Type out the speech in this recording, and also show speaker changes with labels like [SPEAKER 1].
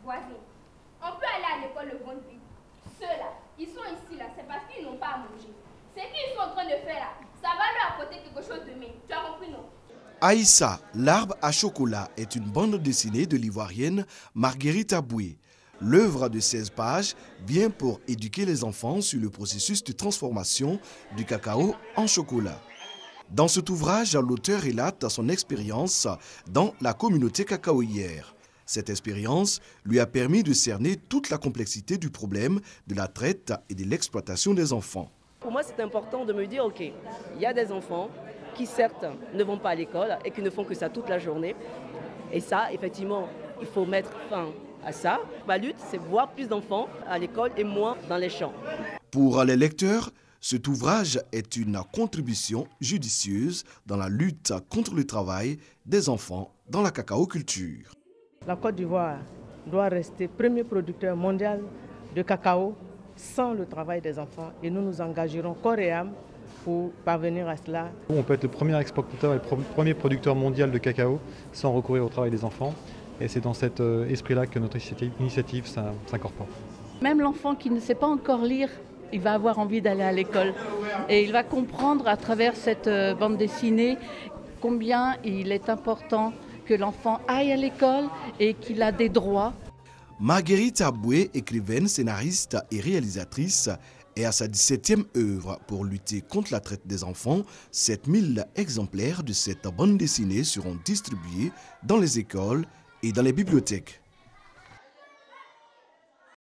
[SPEAKER 1] Voisin, on peut aller à l'école le ventre vide. Ceux-là, ils sont ici là, c'est parce qu'ils n'ont pas à manger. Ce qu'ils sont en train de faire là, ça va leur apporter quelque chose demain. Tu as compris, non?
[SPEAKER 2] Aïssa, l'arbre à chocolat est une bande dessinée de l'ivoirienne Marguerite Aboué. L'œuvre de 16 pages vient pour éduquer les enfants sur le processus de transformation du cacao en chocolat. Dans cet ouvrage, l'auteur relate son expérience dans la communauté cacaoyère. Cette expérience lui a permis de cerner toute la complexité du problème de la traite et de l'exploitation des enfants.
[SPEAKER 3] Pour moi, c'est important de me dire, ok, il y a des enfants qui certes ne vont pas à l'école et qui ne font que ça toute la journée. Et ça, effectivement, il faut mettre fin à ça. Ma lutte, c'est voir plus d'enfants à l'école et moins dans les champs.
[SPEAKER 2] Pour les lecteurs, cet ouvrage est une contribution judicieuse dans la lutte contre le travail des enfants dans la cacaoculture.
[SPEAKER 4] La Côte d'Ivoire doit rester premier producteur mondial de cacao sans le travail des enfants et nous nous engagerons corps et âme pour parvenir à cela.
[SPEAKER 5] On peut être le premier exportateur et le premier producteur mondial de cacao sans recourir au travail des enfants. Et c'est dans cet esprit-là que notre initiative s'incorpore.
[SPEAKER 6] Même l'enfant qui ne sait pas encore lire, il va avoir envie d'aller à l'école. Et il va comprendre à travers cette bande dessinée combien il est important que l'enfant aille à l'école et qu'il a des droits.
[SPEAKER 2] Marguerite Aboué, écrivaine, scénariste et réalisatrice, est à sa 17e œuvre pour lutter contre la traite des enfants. 7000 exemplaires de cette bande dessinée seront distribués dans les écoles et dans les bibliothèques.